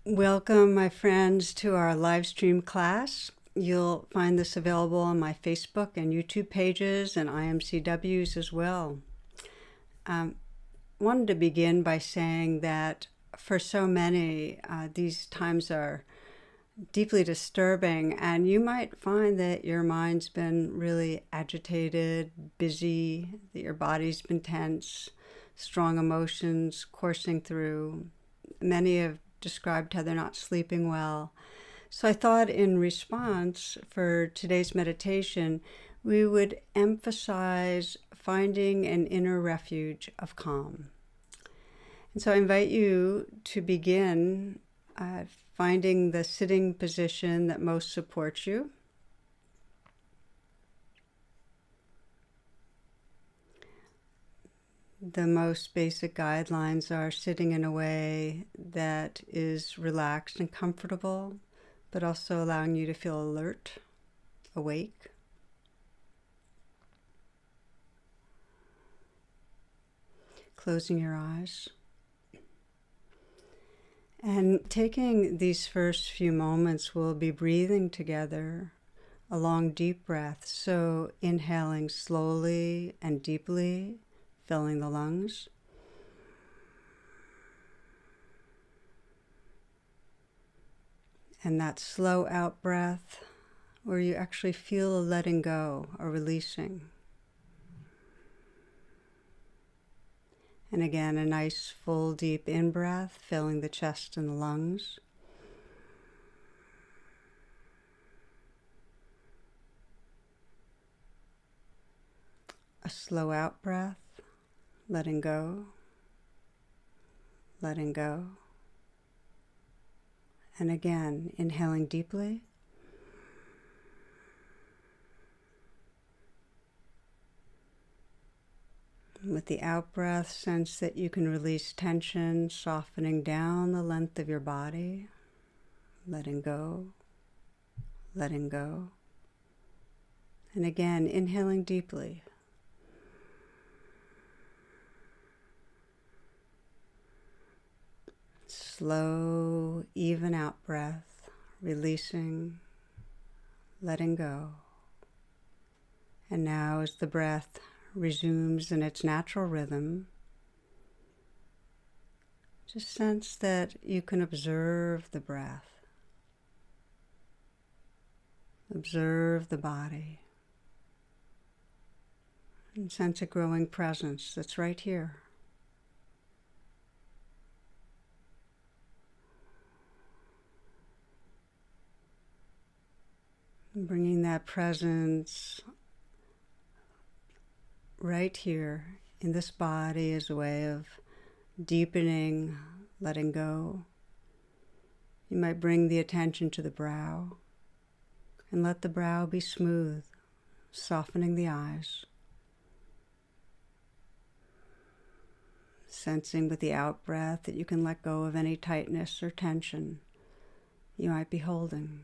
Welcome, my friends, to our live stream class. You'll find this available on my Facebook and YouTube pages and IMCWs as well. Wanted to begin by saying that for so many, these times are deeply disturbing, and you might find that your mind's been really agitated, busy, that your body's been tense, strong emotions coursing through. Many have described how they're not sleeping well. So I thought in response for today's meditation, we would emphasize finding an inner refuge of calm. And so I invite you to begin finding the sitting position that most supports you. The most basic guidelines are sitting in a way that is relaxed and comfortable, but also allowing you to feel alert, awake. Closing your eyes. And taking these first few moments, we'll be breathing together a long, deep breath. So inhaling slowly and deeply, filling the lungs. And that slow out breath where you actually feel a letting go or releasing. And again, a nice full deep in-breath, filling the chest and the lungs. A slow out breath, letting go, letting go. And again, inhaling deeply. With the out-breath, sense that you can release tension, softening down the length of your body, letting go, letting go. And again, inhaling deeply. Slow, even out-breath, releasing, letting go. And now as the breath resumes in its natural rhythm, just sense that you can observe the breath, observe the body, and sense a growing presence that's right here. And bringing that presence right here in this body as a way of deepening, letting go. You might bring the attention to the brow and let the brow be smooth, softening the eyes. Sensing with the out-breath that you can let go of any tightness or tension you might be holding.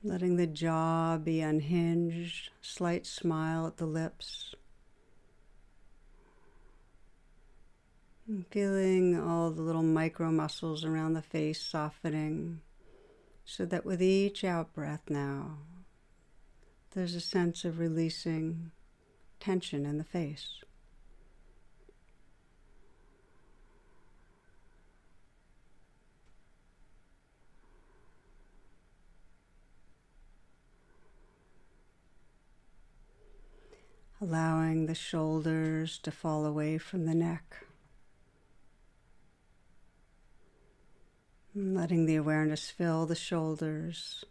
Letting the jaw be unhinged, slight smile at the lips. And feeling all the little micro muscles around the face softening, so that with each out-breath now, there's a sense of releasing tension in the face. Allowing the shoulders to fall away from the neck. And letting the awareness fill the shoulders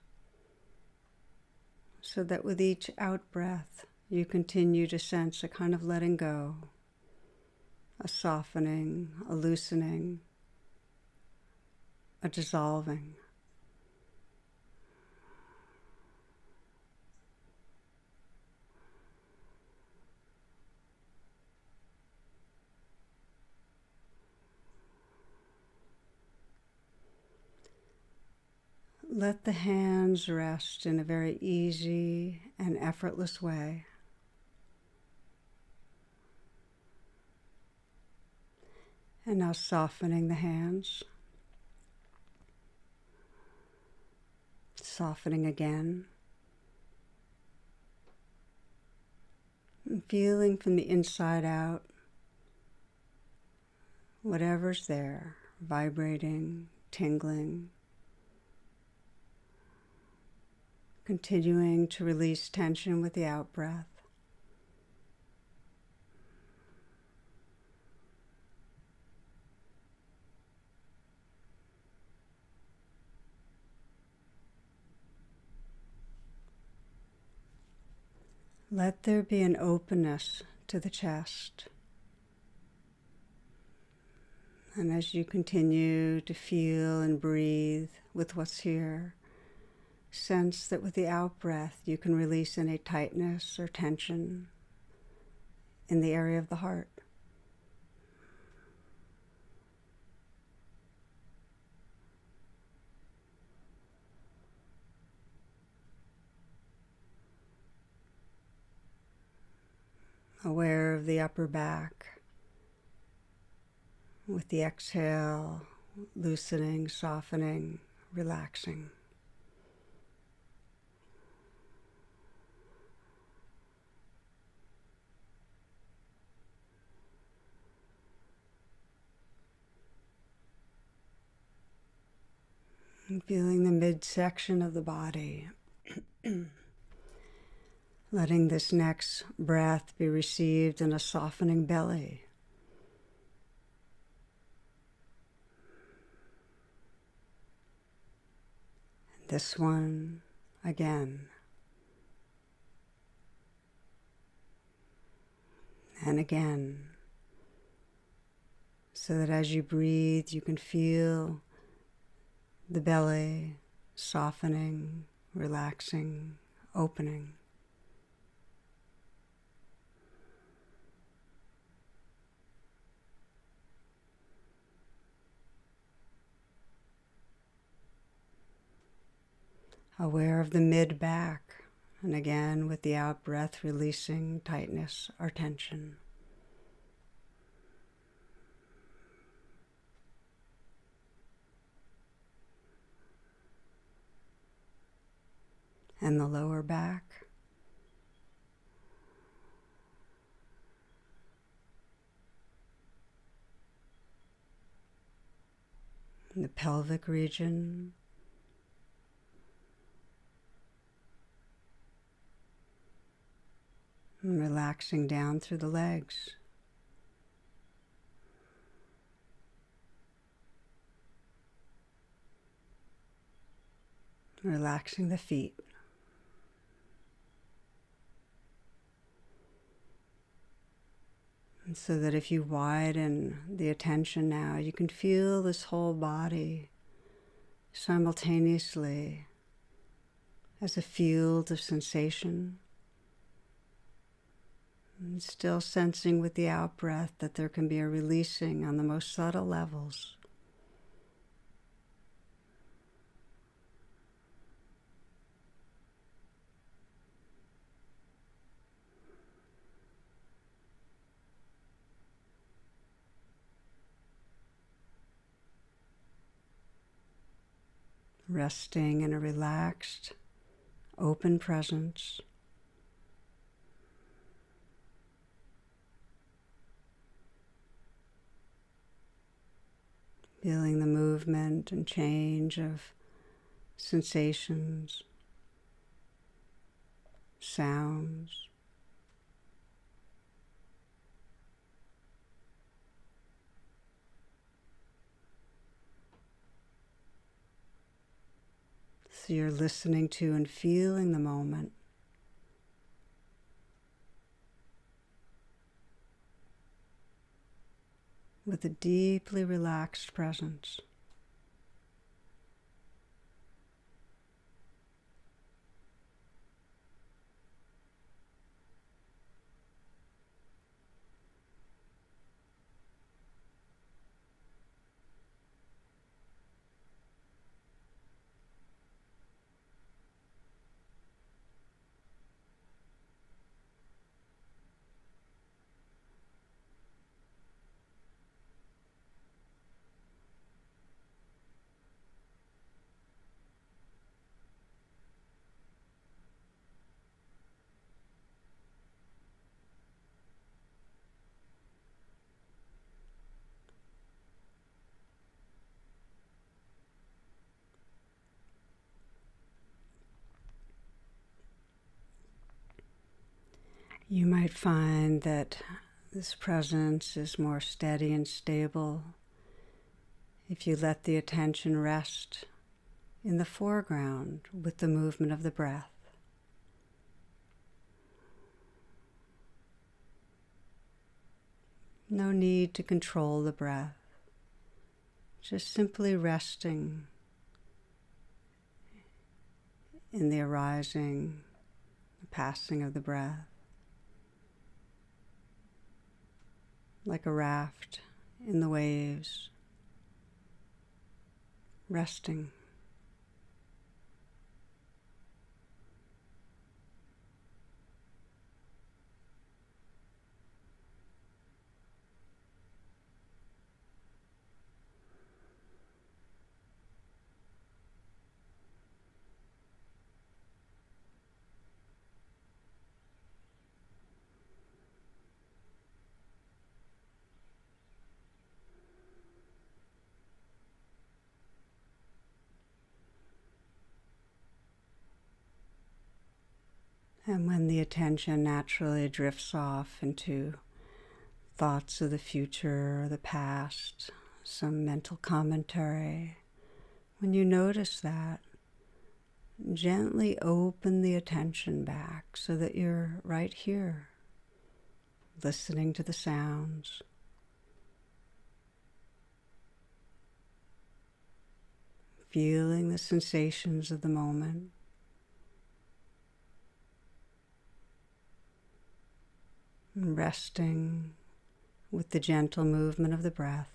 so that with each out-breath you continue to sense a kind of letting go, a softening, a loosening, a dissolving. Let the hands rest in a very easy and effortless way. And now softening the hands. Softening again. And feeling from the inside out whatever's there, vibrating, tingling. Continuing to release tension with the out-breath. Let there be an openness to the chest. And as you continue to feel and breathe with what's here, sense that with the out-breath you can release any tightness or tension in the area of the heart. Aware of the upper back. With the exhale, loosening, softening, relaxing. And feeling the midsection of the body. Letting this next breath be received in a softening belly. This one again. And again. So that as you breathe, you can feel the belly softening, relaxing, opening. Aware of the mid-back, and again with the out-breath releasing tightness or tension. And the lower back. And the pelvic region. And relaxing down through the legs. Relaxing the feet. And so that if you widen the attention now, you can feel this whole body simultaneously as a field of sensation. And still sensing with the out-breath that there can be a releasing on the most subtle levels. Resting in a relaxed, open presence. Feeling the movement and change of sensations, sounds. So you're listening to and feeling the moment. With a deeply relaxed presence. You might find that this presence is more steady and stable if you let the attention rest in the foreground with the movement of the breath. No need to control the breath, just simply resting in the arising, the passing of the breath, like a raft in the waves, resting. And when the attention naturally drifts off into thoughts of the future or the past, some mental commentary, when you notice that, gently open the attention back so that you're right here, listening to the sounds, feeling the sensations of the moment. And resting with the gentle movement of the breath.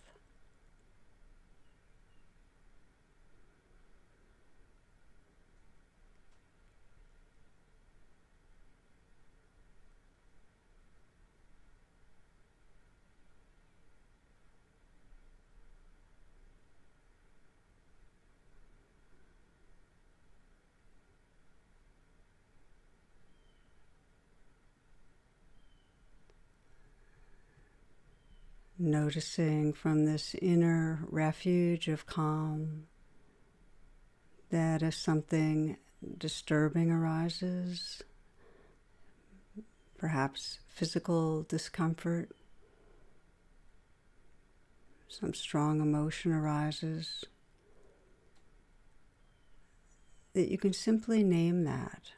Noticing from this inner refuge of calm that if something disturbing arises, perhaps physical discomfort, some strong emotion arises, that you can simply name that.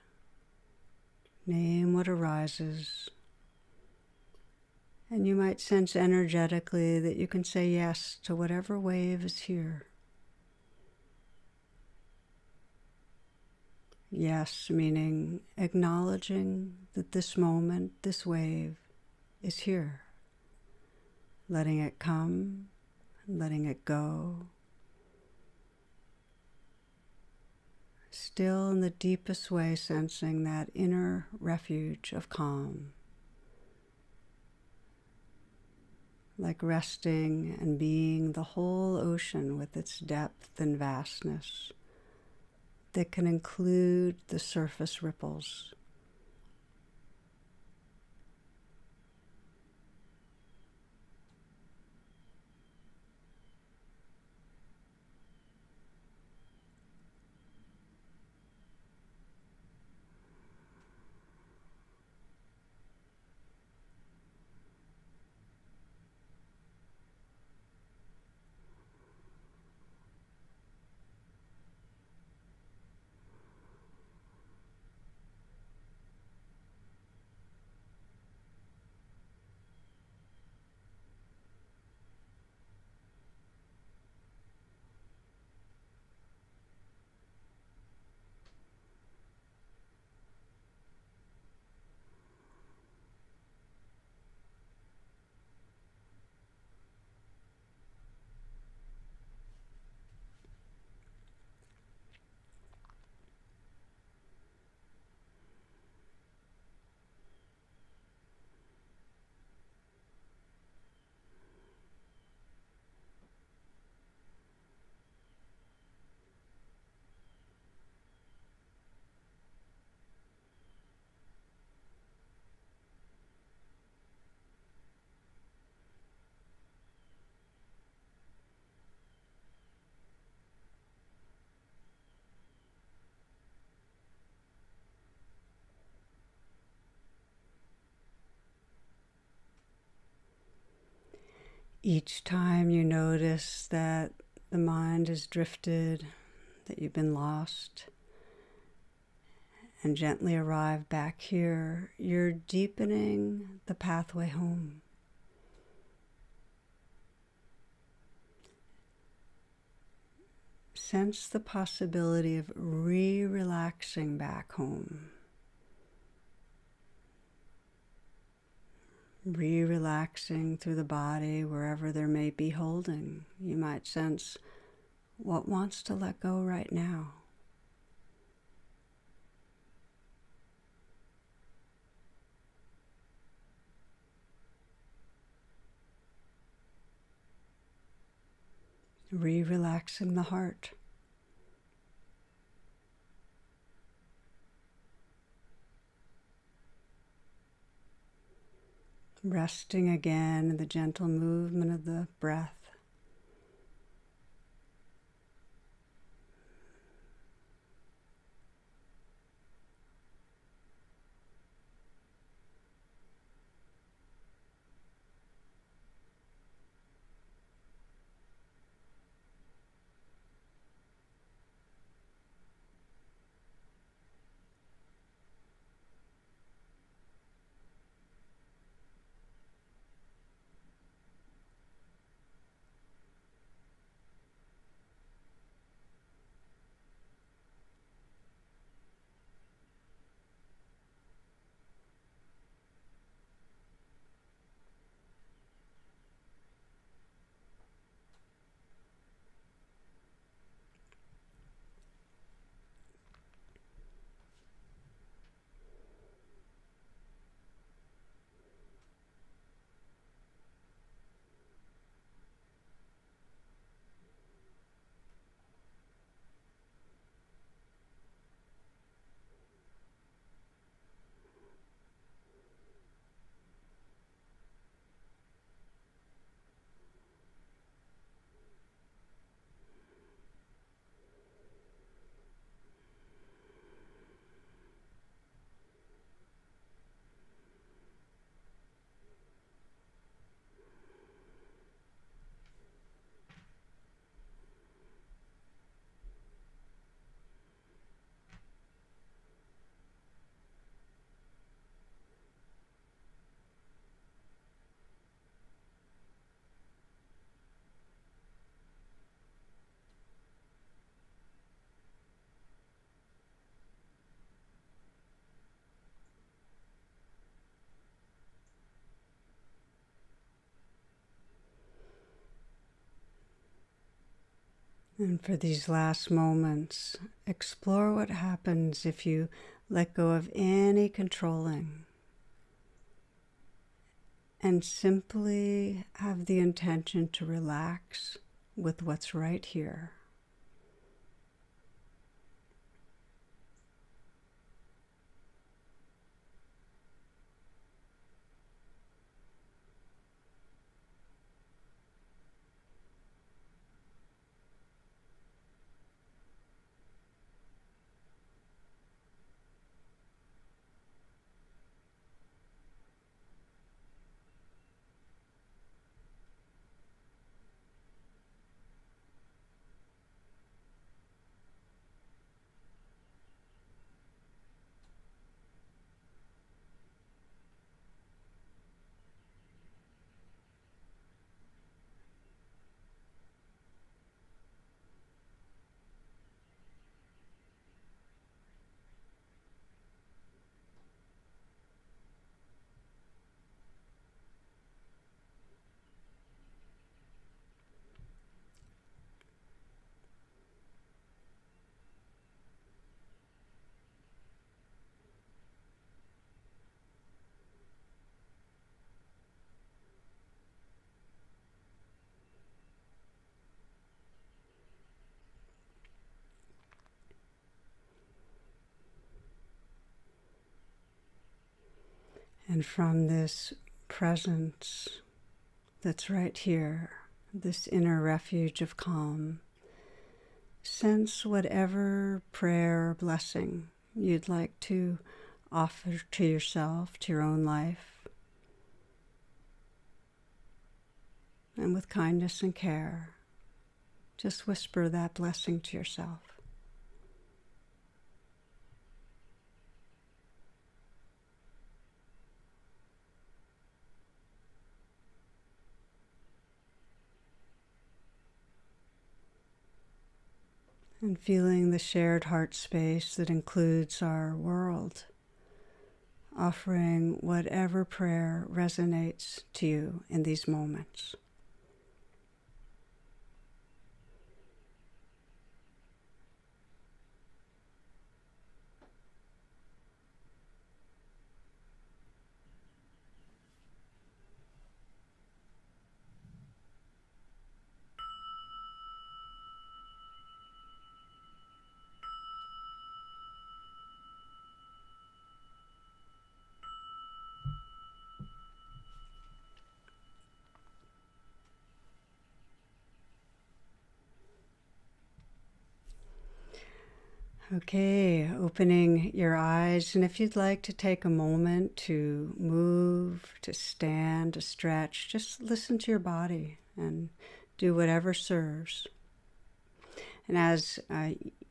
Name what arises. And you might sense energetically that you can say yes to whatever wave is here. Yes, meaning acknowledging that this moment, this wave, is here. Letting it come, letting it go. Still in the deepest way sensing that inner refuge of calm. Like resting and being the whole ocean with its depth and vastness that can include the surface ripples. Each time you notice that the mind has drifted, that you've been lost, and gently arrive back here, you're deepening the pathway home. Sense the possibility of relaxing back home. Relaxing through the body wherever there may be holding. You might sense what wants to let go right now. Relaxing the heart. Resting again in the gentle movement of the breath. And for these last moments, explore what happens if you let go of any controlling and simply have the intention to relax with what's right here. And from this presence that's right here, this inner refuge of calm, sense whatever prayer or blessing you'd like to offer to yourself, to your own life. And with kindness and care, just whisper that blessing to yourself. And feeling the shared heart space that includes our world, offering whatever prayer resonates to you in these moments. Okay, opening your eyes, and if you'd like to take a moment to move, to stand, to stretch, just listen to your body and do whatever serves. And as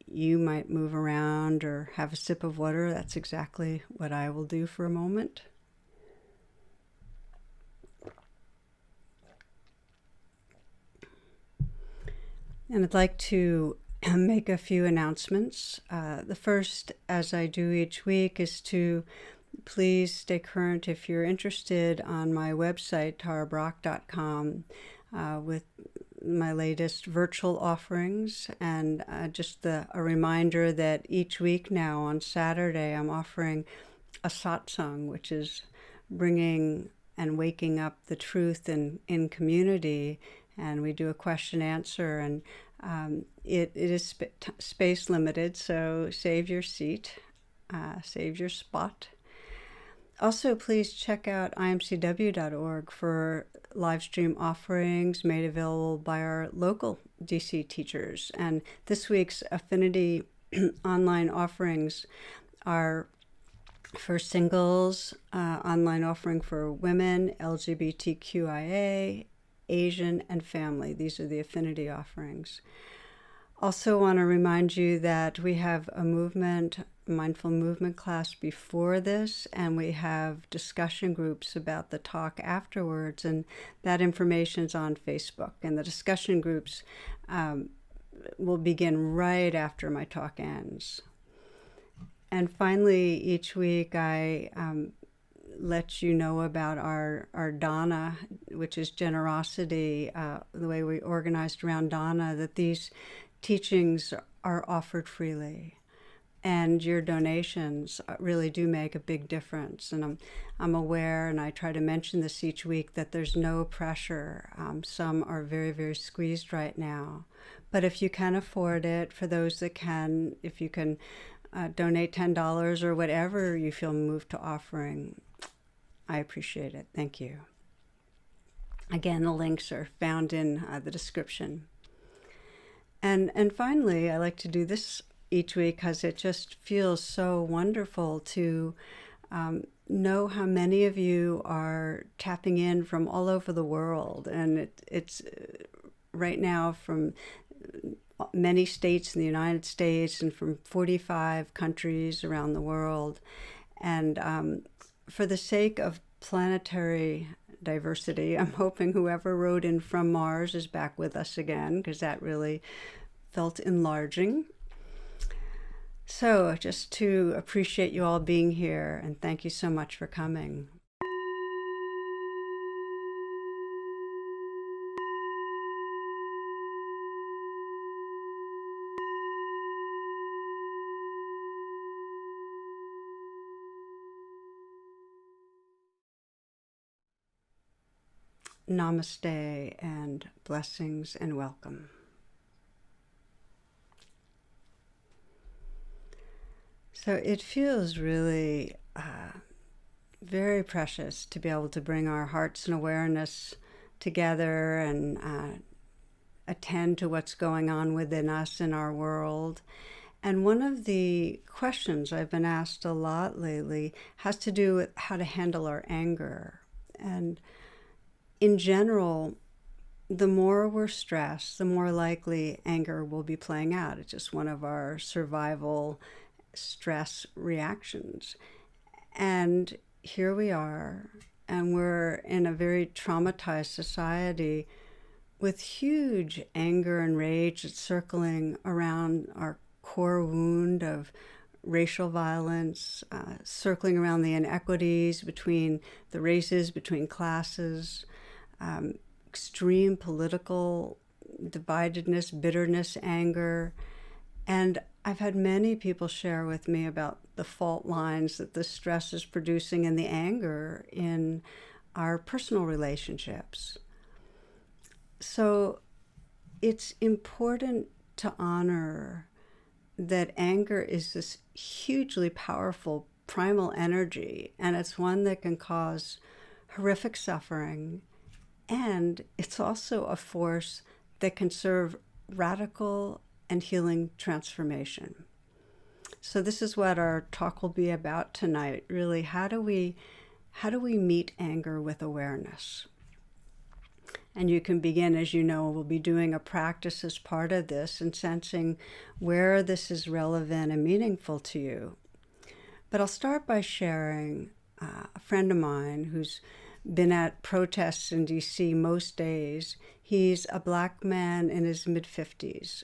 you might move around or have a sip of water, that's exactly what I will do for a moment. And I'd like to make a few announcements. The first, as I do each week, is to please stay current if you're interested on my website, tarabrach.com, with my latest virtual offerings. And just a reminder that each week now on Saturday, I'm offering a satsang, which is bringing and waking up the truth in community. And we do a question answer, and it is space limited, so save your seat, save your spot. Also, please check out imcw.org for live stream offerings made available by our local DC teachers. And this week's Affinity online offerings are for singles, online offering for women, LGBTQIA, Asian, and family. These are the affinity offerings. Also want to remind you that we have a mindful movement class before this, and we have discussion groups about the talk afterwards, and that information is on Facebook. And the discussion groups will begin right after my talk ends. And finally, each week I let you know about our dana, which is generosity, the way we organized around dana, that these teachings are offered freely. And your donations really do make a big difference. And I'm aware, and I try to mention this each week, that there's no pressure. Some are very, very squeezed right now. But if you can afford it, for those that can, if you can donate $10 or whatever you feel moved to offering, I appreciate it. Thank you. Again, the links are found in the description. And finally, I like to do this each week because it just feels so wonderful to know how many of you are tapping in from all over the world. And it's right now from many states in the United States and from 45 countries around the world. And for the sake of planetary diversity, I'm hoping whoever wrote in from Mars is back with us again, because that really felt enlarging. So just to appreciate you all being here, and thank you so much for coming. Namaste and blessings and welcome. So it feels really very precious to be able to bring our hearts and awareness together and attend to what's going on within us in our world. And one of the questions I've been asked a lot lately has to do with how to handle our anger. And in general, the more we're stressed, the more likely anger will be playing out. It's just one of our survival stress reactions. And here we are, and we're in a very traumatized society with huge anger and rage that's circling around our core wound of racial violence, circling around the inequities between the races, between classes, extreme political dividedness, bitterness, anger. And I've had many people share with me about the fault lines that the stress is producing and the anger in our personal relationships. So it's important to honor that anger is this hugely powerful primal energy, and it's one that can cause horrific suffering, and it's also a force that can serve radical and healing transformation. So this is what our talk will be about tonight, really. How do we meet anger with awareness? And you can begin, as you know, we'll be doing a practice as part of this and sensing where this is relevant and meaningful to you. But I'll start by sharing a friend of mine who's been at protests in DC most days. He's a Black man in his mid-50s.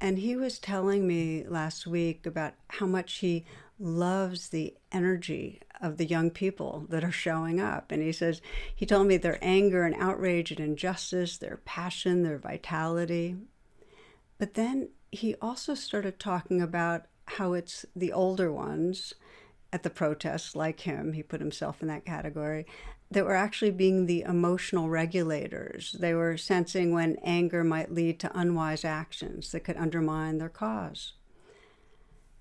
And he was telling me last week about how much he loves the energy of the young people that are showing up. And he told me their anger and outrage and injustice, their passion, their vitality. But then he also started talking about how it's the older ones at the protests, like him, he put himself in that category, that were actually being the emotional regulators. They were sensing when anger might lead to unwise actions that could undermine their cause.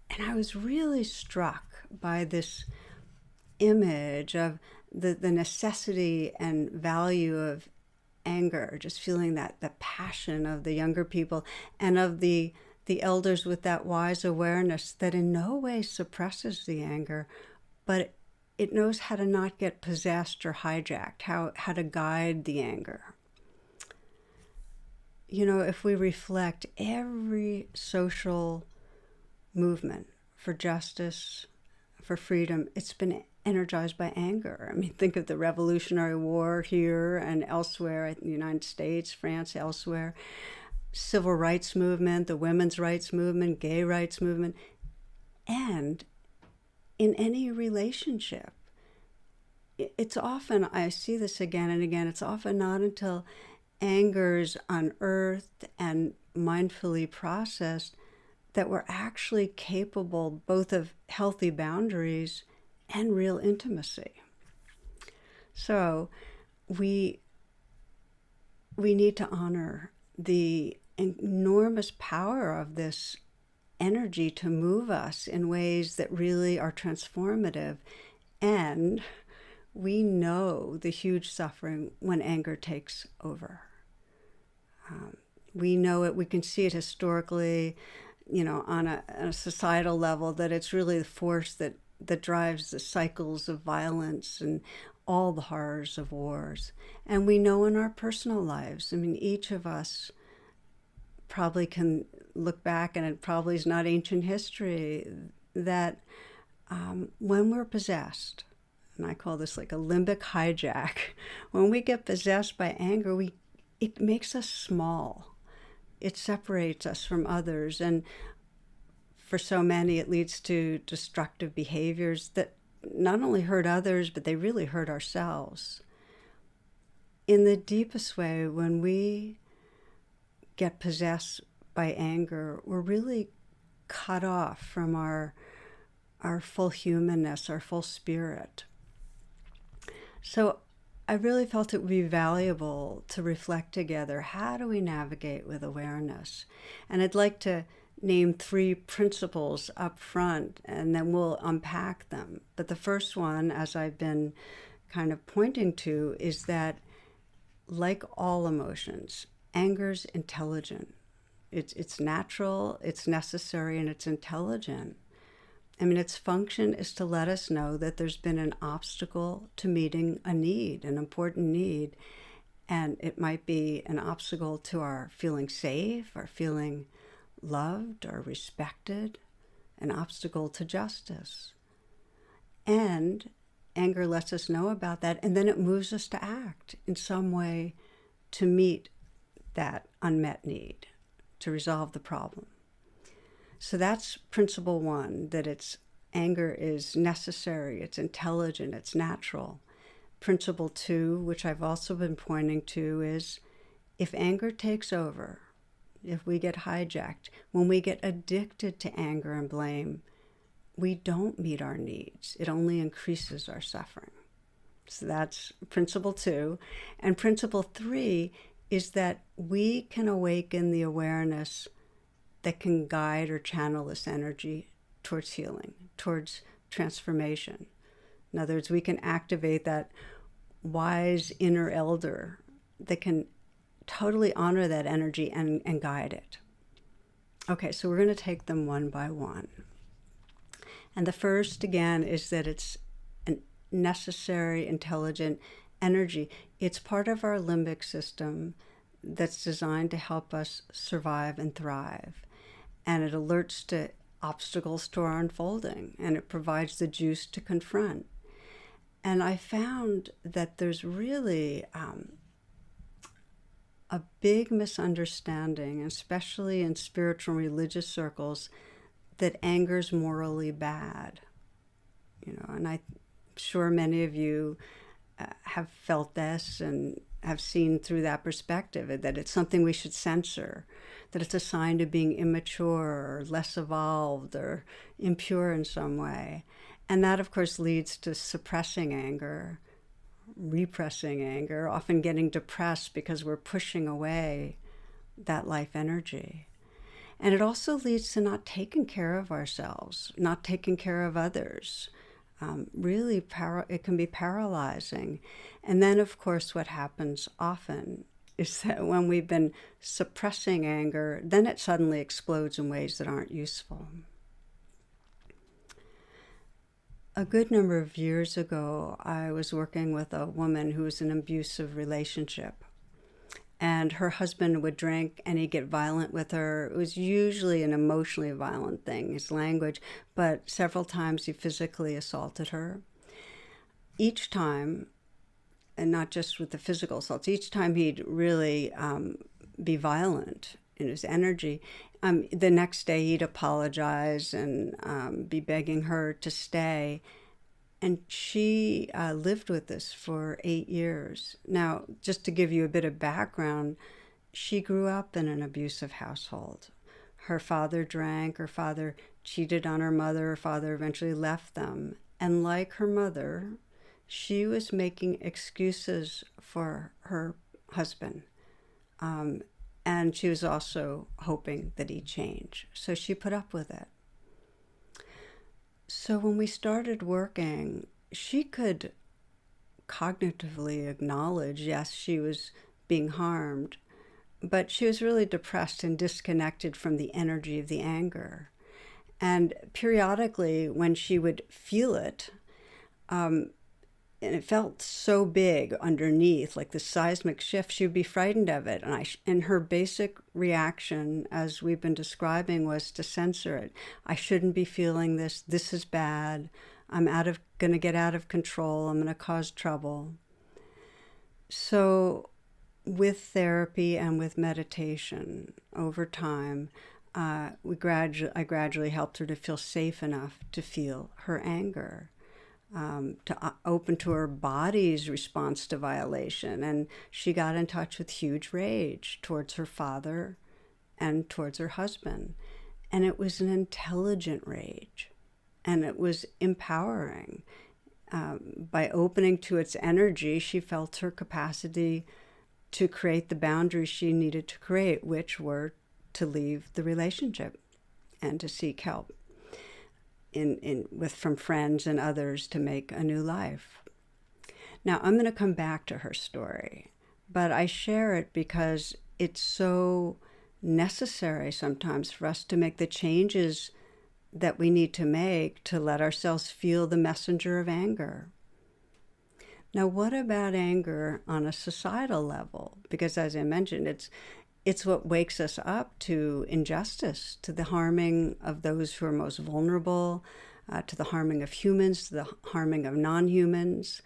And I was really struck by this image of the necessity and value of anger, just feeling that the passion of the younger people and of the elders with that wise awareness that in no way suppresses the anger, but it knows how to not get possessed or hijacked, how to guide the anger. You know, if we reflect, every social movement for justice, for freedom, it's been energized by anger. I mean, think of the Revolutionary War here and elsewhere, in the United States, France, elsewhere. Civil rights movement, the women's rights movement, gay rights movement. And in any relationship, it's often, I see this again and again, it's often not until anger's unearthed and mindfully processed that we're actually capable both of healthy boundaries and real intimacy. So we need to honor the enormous power of this energy to move us in ways that really are transformative. And we know the huge suffering when anger takes over. We know it, we can see it historically, you know, on a societal level, that it's really the force that drives the cycles of violence and all the horrors of wars. And we know in our personal lives, I mean, each of us probably can look back, and it probably is not ancient history, that when we're possessed, and I call this like a limbic hijack, when we get possessed by anger, it makes us small. It separates us from others, and for so many, it leads to destructive behaviors that not only hurt others, but they really hurt ourselves. In the deepest way, when we get possessed by anger, we're really cut off from our full humanness, our full spirit. So I really felt it would be valuable to reflect together, how do we navigate with awareness? And I'd like to name 3 principles up front, and then we'll unpack them. But the first one, as I've been kind of pointing to, is that, like all emotions, anger's intelligent. It's natural, it's necessary, and it's intelligent. I mean, its function is to let us know that there's been an obstacle to meeting a need, an important need. And it might be an obstacle to our feeling safe, our feeling loved or respected, an obstacle to justice. And anger lets us know about that, and then it moves us to act in some way to meet that unmet need, to resolve the problem. So that's principle one, that anger is necessary, it's intelligent, it's natural. Principle two, which I've also been pointing to, is if anger takes over, if we get hijacked, when we get addicted to anger and blame, we don't meet our needs. It only increases our suffering. So that's principle two. And principle three is that we can awaken the awareness that can guide or channel this energy towards healing, towards transformation. In other words, we can activate that wise inner elder that can totally honor that energy and guide it. Okay, so we're going to take them one by one. And the first, again, is that it's a necessary, intelligent energy. It's part of our limbic system that's designed to help us survive and thrive. And it alerts to obstacles to our unfolding, and it provides the juice to confront. And I found that there's really a big misunderstanding, especially in spiritual and religious circles, that anger's morally bad. And I'm sure many of you have felt this and have seen through that perspective, that it's something we should censor, that it's a sign of being immature or less evolved or impure in some way. And that, of course, leads to suppressing anger, repressing anger, often getting depressed because we're pushing away that life energy. And it also leads to not taking care of ourselves, not taking care of others. It can be paralyzing. And then, of course, what happens often is that when we've been suppressing anger, then it suddenly explodes in ways that aren't useful. A good number of years ago, I was working with a woman who was in an abusive relationship. And her husband would drink and he'd get violent with her. It was usually an emotionally violent thing, his language, but several times he physically assaulted her. Each time, and not just with the physical assaults, each time he'd really be violent in his energy. The next day he'd apologize and be begging her to stay. And she lived with this for 8 years. Now, just to give you a bit of background, she grew up in an abusive household. Her father drank, her father cheated on her mother, her father eventually left them. And like her mother, she was making excuses for her husband. And she was also hoping that he'd change. So she put up with it. So when we started working, she could cognitively acknowledge, yes, she was being harmed, but she was really depressed and disconnected from the energy of the anger. And periodically, when she would feel it, and it felt so big underneath, like the seismic shift, she would be frightened of it. And her basic reaction, as we've been describing, was to censor it. I shouldn't be feeling this. This is bad. I'm going to get out of control. I'm going to cause trouble. So with therapy and with meditation over time, I gradually helped her to feel safe enough to feel her anger. To open to her body's response to violation. And she got in touch with huge rage towards her father and towards her husband. And it was an intelligent rage. And it was empowering. By opening to its energy, she felt her capacity to create the boundaries she needed to create, which were to leave the relationship and to seek help. From friends and others to make a new life. Now, I'm going to come back to her story, but I share it because it's so necessary sometimes for us to make the changes that we need to make to let ourselves feel the messenger of anger. Now, what about anger on a societal level? Because as I mentioned, it's what wakes us up to injustice, to the harming of those who are most vulnerable, to the harming of humans, to the harming of non-humans,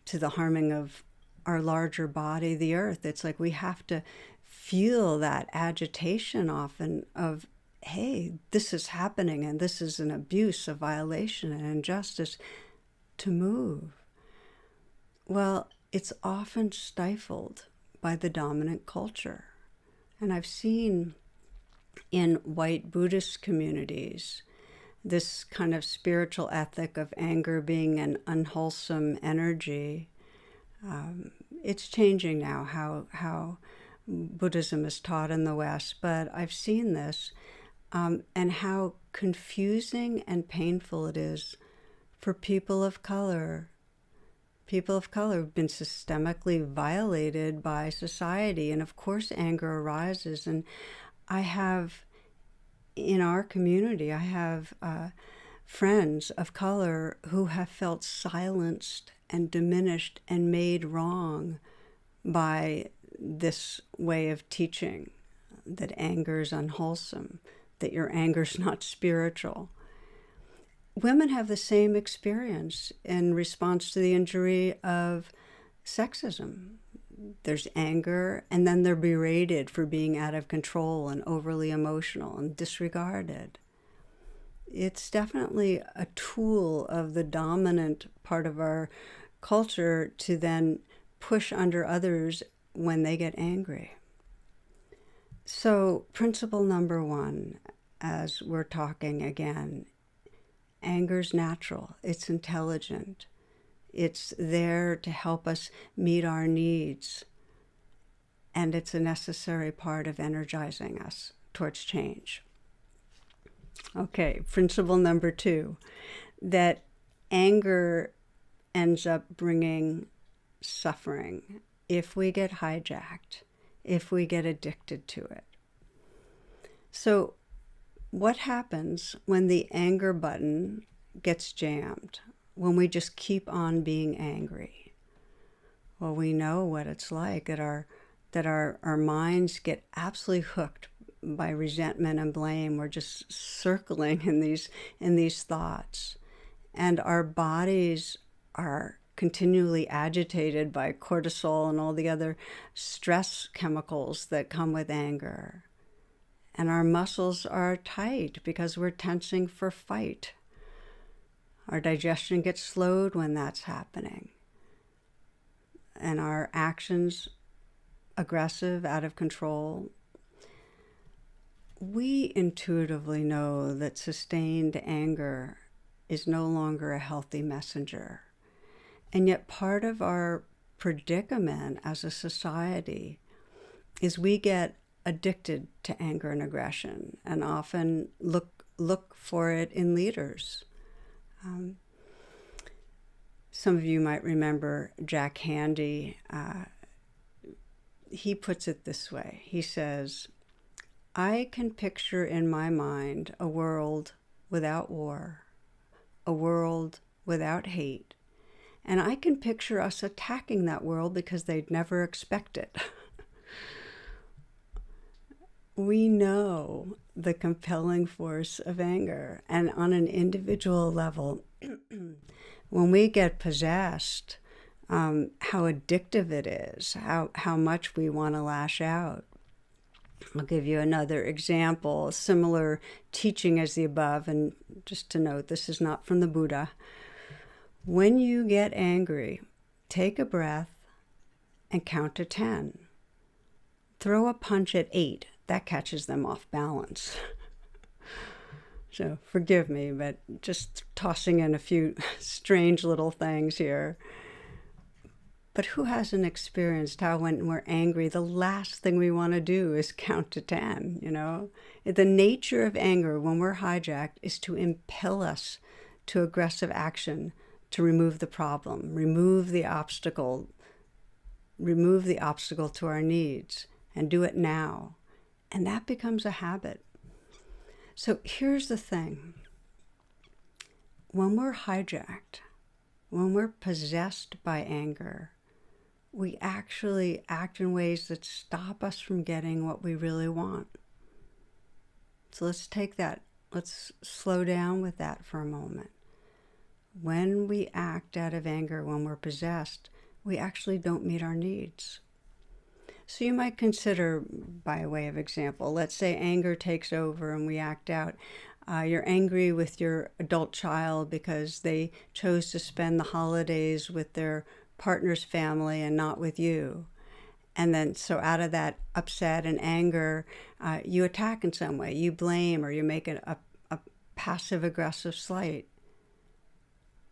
to the harming of our larger body, the earth. It's like we have to feel that agitation often of, hey, this is happening and this is an abuse, a violation, an injustice, to move. Well, it's often stifled by the dominant culture. And I've seen in white Buddhist communities this kind of spiritual ethic of anger being an unwholesome energy. It's changing now how Buddhism is taught in the West, but I've seen this and how confusing and painful it is for people of color. People of color have been systemically violated by society, and of course anger arises. And I have, in our community, I have friends of color who have felt silenced and diminished and made wrong by this way of teaching that anger is unwholesome, that your anger is not spiritual. Women have the same experience in response to the injury of sexism. There's anger, and then they're berated for being out of control and overly emotional and disregarded. It's definitely a tool of the dominant part of our culture to then push under others when they get angry. So, principle number one, as we're talking again, anger's natural, it's intelligent, it's there to help us meet our needs, and it's a necessary part of energizing us towards change. Okay, principle number two, that anger ends up bringing suffering if we get hijacked, if we get addicted to it. So what happens when the anger button gets jammed, when we just keep on being angry? Well, we know what it's like, that our minds get absolutely hooked by resentment and blame. We're just circling in these thoughts. And our bodies are continually agitated by cortisol and all the other stress chemicals that come with anger. And our muscles are tight because we're tensing for fight. Our digestion gets slowed when that's happening. And our actions, aggressive, out of control. We intuitively know that sustained anger is no longer a healthy messenger. And yet part of our predicament as a society is we get addicted to anger and aggression, and often look for it in leaders. Some of you might remember Jack Handey. He puts it this way. He says, I can picture in my mind a world without war, a world without hate, and I can picture us attacking that world because they'd never expect it. We know the compelling force of anger, and on an individual level, when we get possessed, how addictive it is, how much we want to lash out. I'll give you another example, similar teaching as the above, and just to note, this is not from the Buddha. When you get angry, take a breath and count to 10. Throw a punch at 8. That catches them off balance. So forgive me, but just tossing in a few strange little things here. But who hasn't experienced how when we're angry, the last thing we want to do is count to 10, you know? The nature of anger when we're hijacked is to impel us to aggressive action, to remove the problem, remove the obstacle to our needs, and do it now. And that becomes a habit. So here's the thing. When we're hijacked, when we're possessed by anger, we actually act in ways that stop us from getting what we really want. So let's take that, let's slow down with that for a moment. When we act out of anger, when we're possessed, we actually don't meet our needs. So you might consider, by way of example, let's say anger takes over and we act out. You're angry with your adult child because they chose to spend the holidays with their partner's family and not with you. And then, so out of that upset and anger, you attack in some way. You blame or you make a passive-aggressive slight.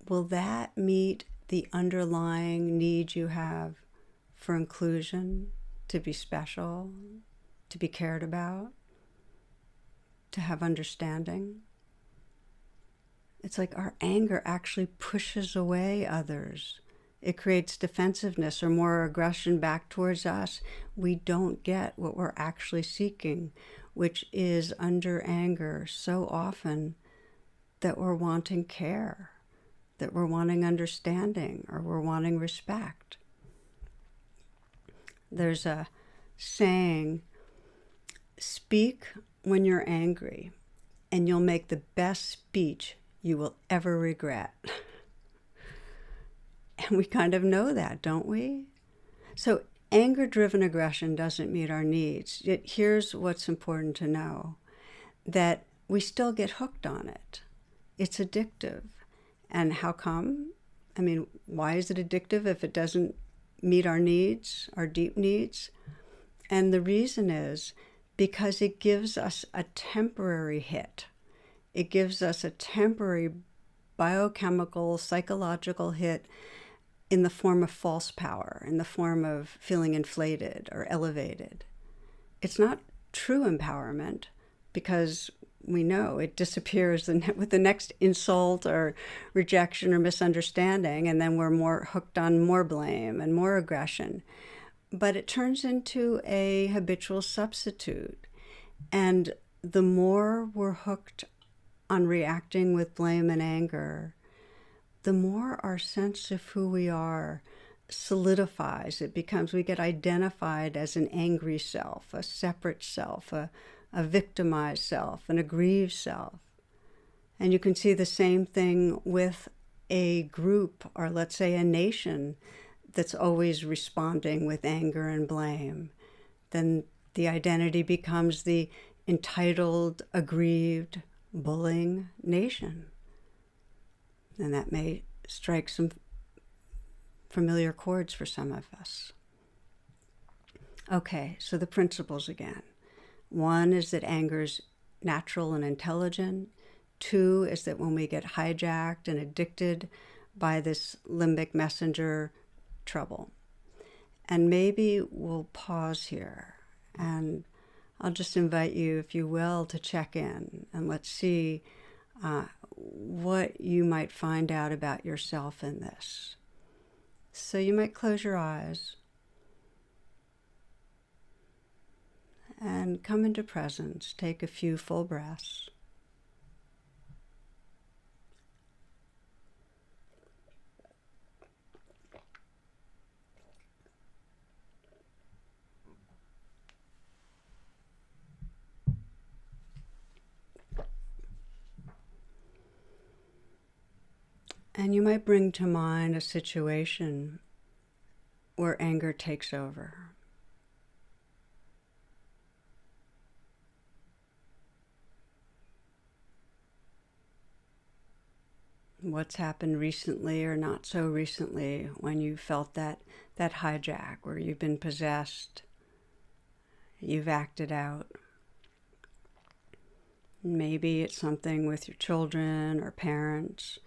Will that meet the underlying need you have for inclusion, to be special, to be cared about, to have understanding? It's like our anger actually pushes away others. It creates defensiveness or more aggression back towards us. We don't get what we're actually seeking, which is under anger so often that we're wanting care, that we're wanting understanding, or we're wanting respect. There's a saying, speak when you're angry, and you'll make the best speech you will ever regret. And we kind of know that, don't we? So anger-driven aggression doesn't meet our needs. Yet here's what's important to know, that we still get hooked on it. It's addictive. And how come? I mean, why is it addictive if it doesn't meet our needs, our deep needs? And the reason is because it gives us a temporary hit. It gives us a temporary biochemical, psychological hit in the form of false power, in the form of feeling inflated or elevated. It's not true empowerment, because we know it disappears with the next insult or rejection or misunderstanding, and then we're more hooked on more blame and more aggression. But it turns into a habitual substitute. And the more we're hooked on reacting with blame and anger, the more our sense of who we are solidifies. It becomes, we get identified as an angry self, a separate self, a victimized self, an aggrieved self. And you can see the same thing with a group, or let's say a nation, that's always responding with anger and blame. Then the identity becomes the entitled, aggrieved, bullying nation. And that may strike some familiar chords for some of us. Okay, so the principles again. 1 is that anger's natural and intelligent. 2 is that when we get hijacked and addicted by this limbic messenger, trouble. And maybe we'll pause here, and I'll just invite you, if you will, to check in, and let's see what you might find out about yourself in this. So you might close your eyes and come into presence. Take a few full breaths. And you might bring to mind a situation where anger takes over. What's happened recently or not so recently when you felt that hijack, where you've been possessed, you've acted out. Maybe it's something with your children or parents,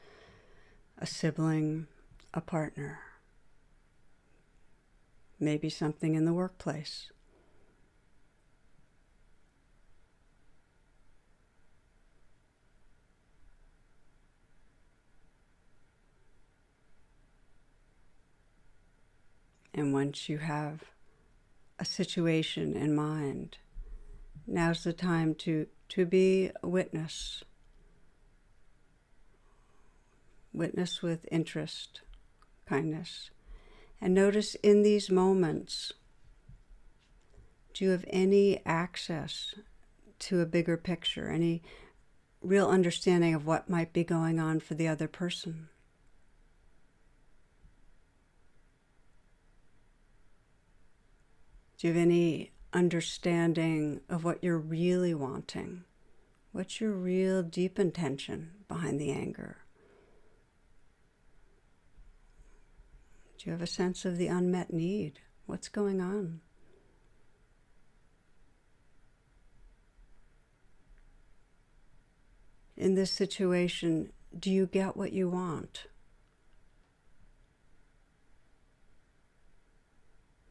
a sibling, a partner. Maybe something in the workplace. And once you have a situation in mind, now's the time to be a witness. Witness with interest, kindness. And notice in these moments, do you have any access to a bigger picture, any real understanding of what might be going on for the other person? Do you have any understanding of what you're really wanting? What's your real deep intention behind the anger? Do you have a sense of the unmet need? What's going on? In this situation, do you get what you want?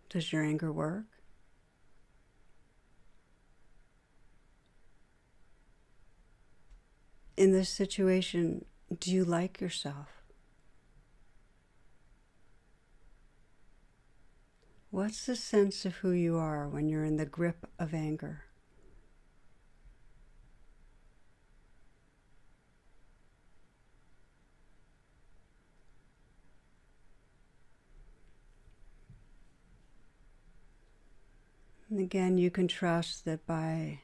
Does your anger work? In this situation, do you like yourself? What's the sense of who you are when you're in the grip of anger? And again, you can trust that by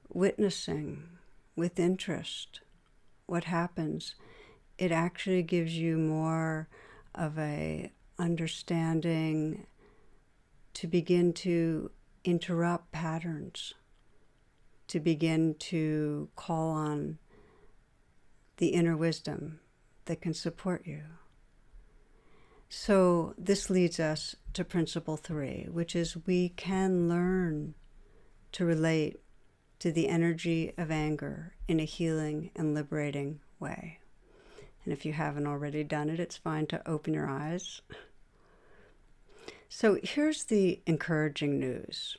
witnessing with interest what happens, it actually gives you more of a understanding to begin to interrupt patterns, to begin to call on the inner wisdom that can support you. So this leads us to principle 3, which is we can learn to relate to the energy of anger in a healing and liberating way. And if you haven't already done it, it's fine to open your eyes. So here's the encouraging news.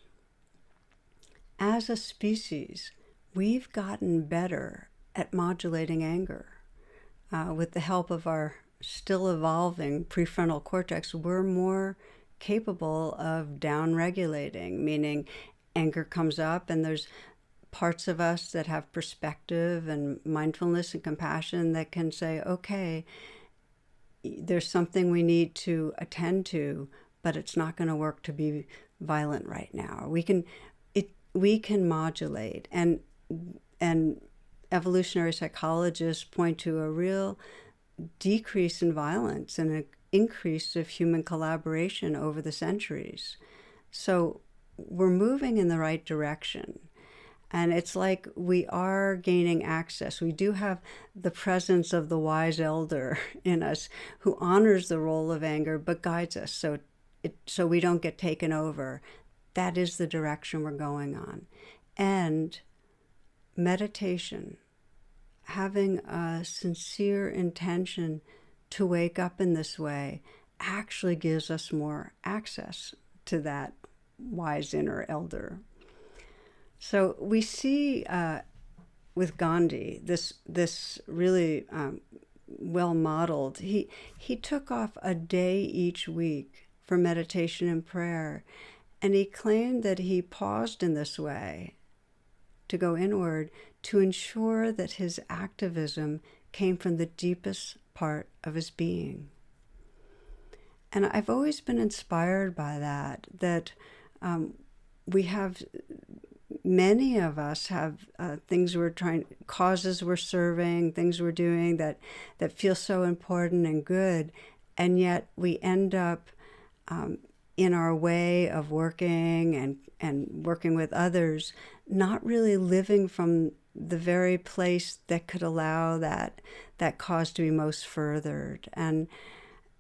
As a species, we've gotten better at modulating anger. With the help of our still evolving prefrontal cortex, we're more capable of down-regulating, meaning anger comes up and there's parts of us that have perspective and mindfulness and compassion that can say, okay, there's something we need to attend to, but it's not going to work to be violent right now. We can modulate, and evolutionary psychologists point to a real decrease in violence and an increase of human collaboration over the centuries. So we're moving in the right direction. And it's like we are gaining access. We do have the presence of the wise elder in us who honors the role of anger but guides us so we don't get taken over. That is the direction we're going on. And meditation, having a sincere intention to wake up in this way, actually gives us more access to that wise inner elder. So we see with Gandhi this really well modeled. He took off a day each week for meditation and prayer, and he claimed that he paused in this way to go inward to ensure that his activism came from the deepest part of his being. And I've always been inspired by that we have, many of us have things causes we're serving, things we're doing that feel so important and good, and yet we end up in our way of working and working with others, not really living from the very place that could allow that cause to be most furthered. And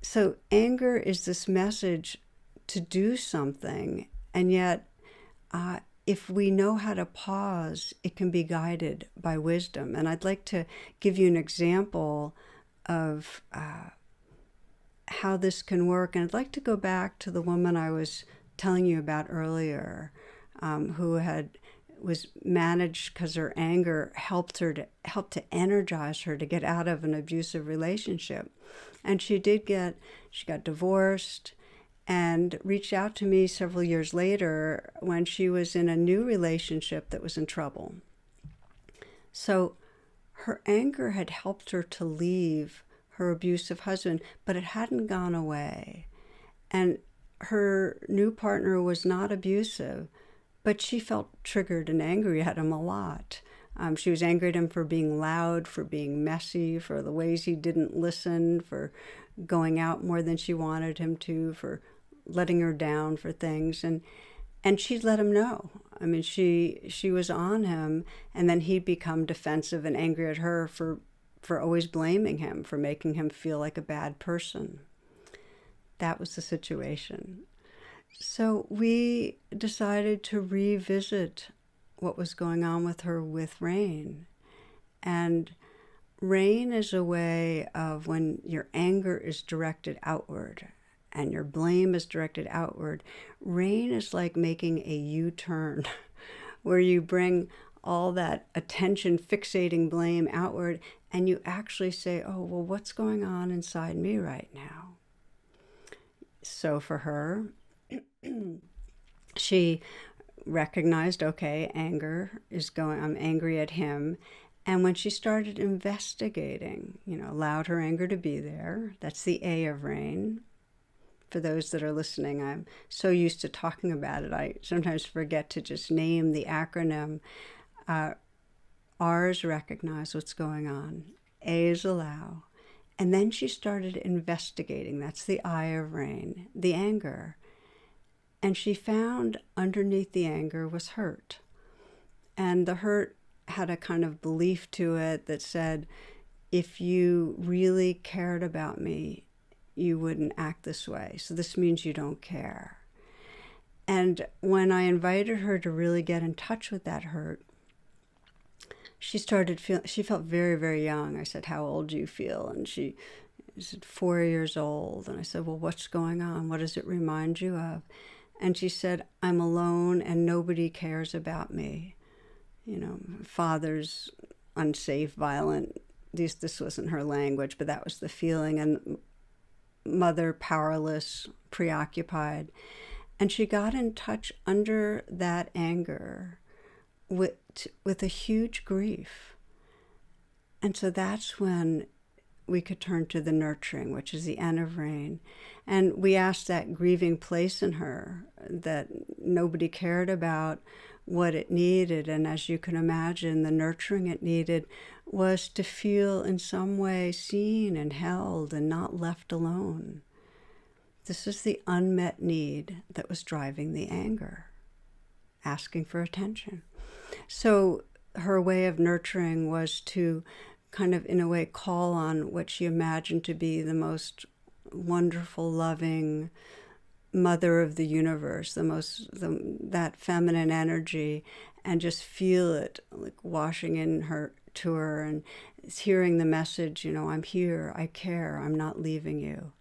so anger is this message to do something, and yet if we know how to pause, it can be guided by wisdom. And I'd like to give you an example of how this can work. And I'd like to go back to the woman I was telling you about earlier, who was managed because her anger helped to energize her to get out of an abusive relationship. And she got divorced and reached out to me several years later when she was in a new relationship that was in trouble. So her anger had helped her to leave her abusive husband, but it hadn't gone away. And her new partner was not abusive, but she felt triggered and angry at him a lot. She was angry at him for being loud, for being messy, for the ways he didn't listen, for going out more than she wanted him to, for letting her down for things. And she'd let him know. I mean, she was on him, and then he'd become defensive and angry at her for always blaming him, for making him feel like a bad person. That was the situation. So we decided to revisit what was going on with her with rain. And rain is a way of when your anger is directed outward and your blame is directed outward, rain is like making a U-turn where you bring all that attention fixating blame outward and you actually say, oh, well, what's going on inside me right now? So for her, she recognized, okay, anger is going, I'm angry at him. And when she started investigating, allowed her anger to be there, that's the A of rain. For those that are listening, I'm so used to talking about it, I sometimes forget to just name the acronym. R is recognize what's going on. A is allow. And then she started investigating, that's the I of rain, the anger. And she found underneath the anger was hurt. And the hurt had a kind of belief to it that said, if you really cared about me, you wouldn't act this way. So this means you don't care. And when I invited her to really get in touch with that hurt, she felt very, very young. I said, how old do you feel? And she said, 4 years old. And I said, well, what's going on? What does it remind you of? And she said, I'm alone and nobody cares about me. Father's unsafe, violent. This wasn't her language, but that was the feeling. And mother powerless, preoccupied. And she got in touch under that anger with a huge grief. And so that's when we could turn to the nurturing, which is the N of rain. And we asked that grieving place in her that nobody cared about what it needed. And as you can imagine, the nurturing it needed was to feel in some way seen and held and not left alone. This is the unmet need that was driving the anger, asking for attention. So her way of nurturing was to kind of, in a way, call on what she imagined to be the most wonderful, loving mother of the universe, that feminine energy, and just feel it like washing in her to her and hearing the message, I'm here, I care, I'm not leaving you.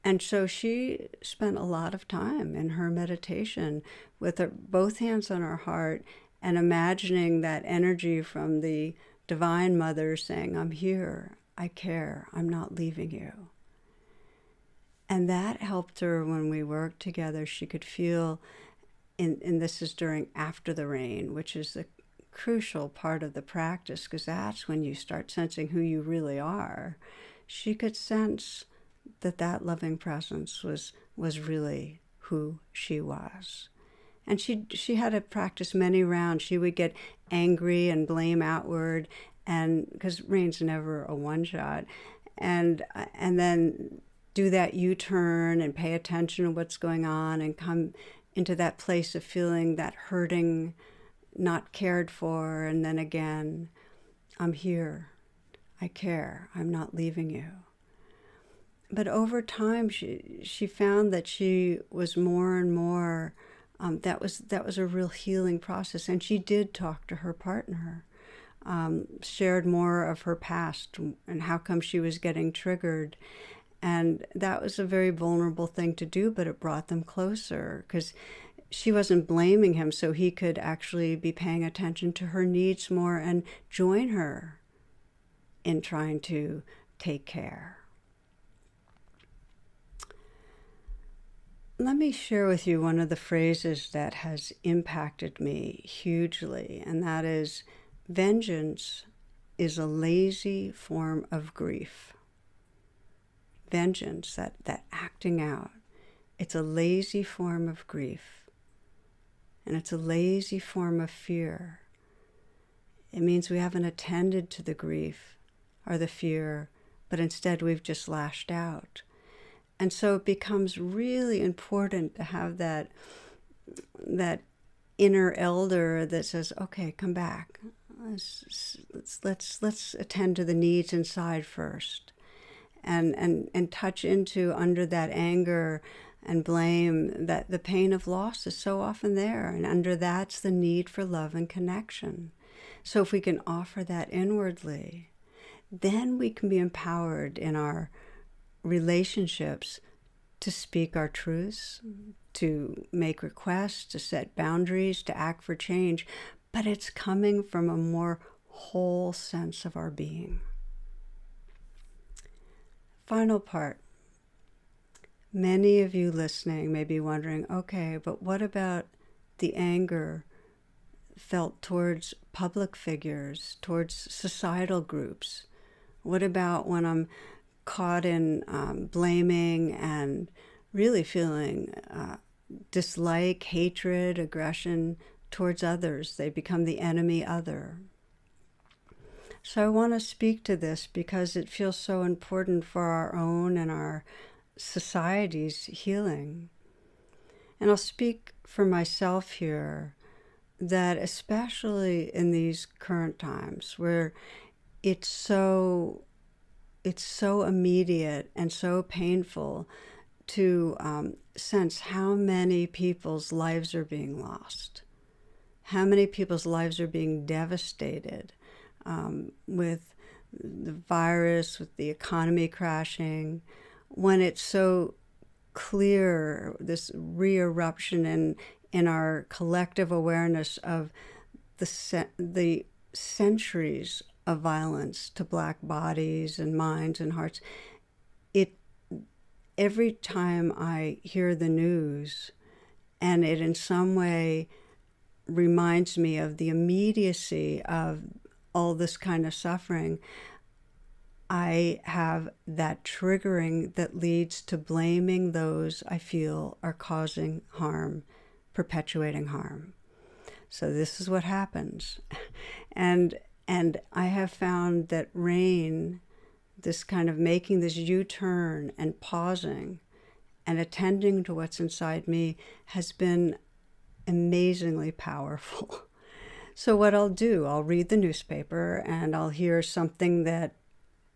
And so she spent a lot of time in her meditation with both hands on her heart and imagining that energy from the Divine Mother saying, I'm here, I care, I'm not leaving you. And that helped her when we worked together. She could feel, and this is after the rain, which is the crucial part of the practice, because that's when you start sensing who you really are. She could sense that loving presence was really who she was. And she had to practice many rounds. She would get angry and blame outward, and because rain's never a one shot, and then do that U-turn and pay attention to what's going on and come into that place of feeling that hurting, not cared for, and then again, I'm here, I care, I'm not leaving you. But over time, she found that she was more and more. That was a real healing process, and she did talk to her partner, shared more of her past and how come she was getting triggered, and that was a very vulnerable thing to do, but it brought them closer because she wasn't blaming him, so he could actually be paying attention to her needs more and join her in trying to take care. Let me share with you one of the phrases that has impacted me hugely, and that is, vengeance is a lazy form of grief. vengeance, that acting out. It's a lazy form of grief. And it's a lazy form of fear. It means we haven't attended to the grief or the fear, but instead we've just lashed out. And so it becomes really important to have that inner elder that says, okay, come back. Let's attend to the needs inside first. And touch into, under that anger and blame, that the pain of loss is so often there. And under that's the need for love and connection. So if we can offer that inwardly, then we can be empowered in our relationships to speak our truths, to make requests, to set boundaries, to act for change. But it's coming from a more whole sense of our being. Final part. Many of you listening may be wondering, okay, but what about the anger felt towards public figures, towards societal groups? What about when I'm caught in blaming and really feeling dislike, hatred, aggression towards others? They become the enemy other. So I want to speak to this because it feels so important for our own and our society's healing. And I'll speak for myself here, that especially in these current times where it's so immediate and so painful to sense how many people's lives are being lost, how many people's lives are being devastated with the virus, with the economy crashing, when it's so clear, this re-eruption in our collective awareness of the centuries of violence to Black bodies and minds and hearts. Every time I hear the news, and it in some way reminds me of the immediacy of all this kind of suffering, I have that triggering that leads to blaming those I feel are causing harm, perpetuating harm. So this is what happens. And I have found that rain, this kind of making this U-turn and pausing and attending to what's inside me, has been amazingly powerful. So what I'll do, I'll read the newspaper and I'll hear something that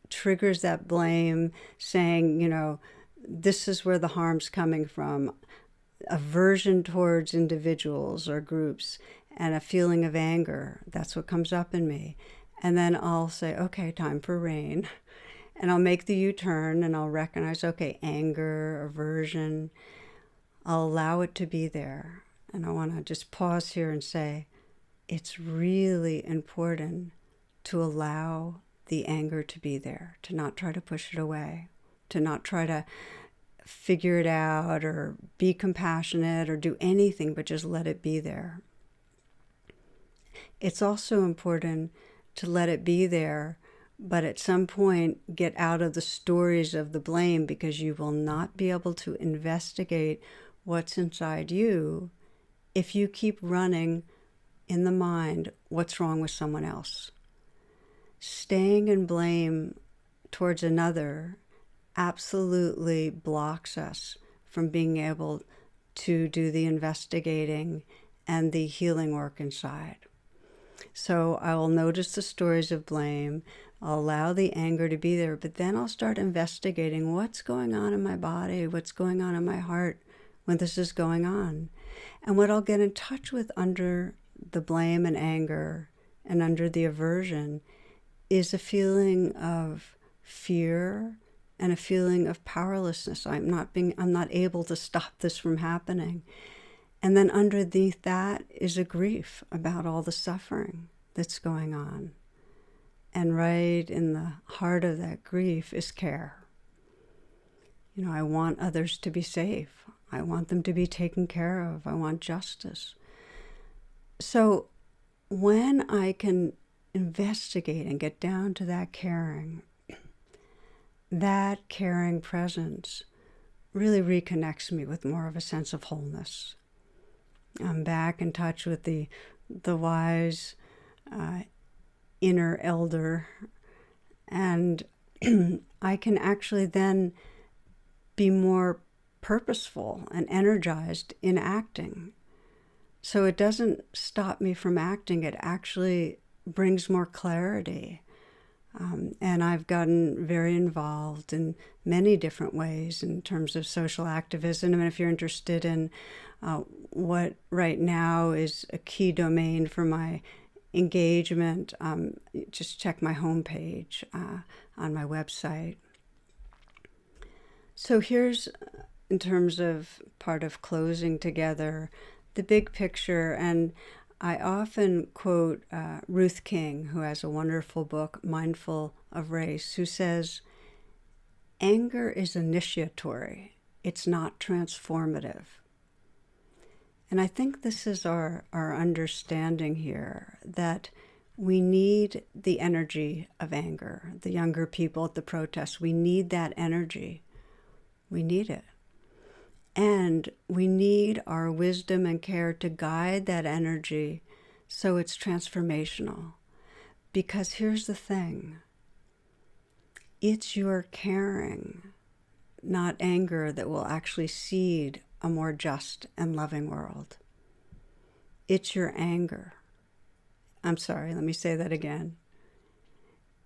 triggers that blame, saying, this is where the harm's coming from, aversion towards individuals or groups, and a feeling of anger. That's what comes up in me. And then I'll say, okay, time for rain. And I'll make the U-turn and I'll recognize, okay, anger, aversion. I'll allow it to be there. And I want to just pause here and say, it's really important to allow the anger to be there, to not try to push it away, to not try to figure it out or be compassionate or do anything, but just let it be there. It's also important to let it be there, but at some point get out of the stories of the blame, because you will not be able to investigate what's inside you if you keep running in the mind what's wrong with someone else. Staying in blame towards another absolutely blocks us from being able to do the investigating and the healing work inside. So I will notice the stories of blame, I'll allow the anger to be there, but then I'll start investigating what's going on in my body, what's going on in my heart when this is going on. And what I'll get in touch with under the blame and anger and under the aversion is a feeling of fear and a feeling of powerlessness. I'm not able to stop this from happening. And then underneath that is a grief about all the suffering that's going on. And right in the heart of that grief is care. I want others to be safe. I want them to be taken care of. I want justice. So when I can investigate and get down to that caring, that caring presence really reconnects me with more of a sense of wholeness. I'm back in touch with the wise inner elder, and I can actually then be more purposeful and energized in acting. So it doesn't stop me from acting, it actually brings more clarity. And I've gotten very involved in many different ways in terms of social activism. And if you're interested in what right now is a key domain for my engagement, just check my homepage on my website. So here's, in terms of part of closing together, the big picture. And I often quote Ruth King, who has a wonderful book, Mindful of Race, who says, anger is initiatory, it's not transformative. And I think this is our understanding here, that we need the energy of anger. The younger people at the protests, we need that energy. We need it. And we need our wisdom and care to guide that energy so it's transformational. Because here's the thing. It's your caring, not anger, that will actually seed a more just and loving world. It's your anger. I'm sorry, let me say that again.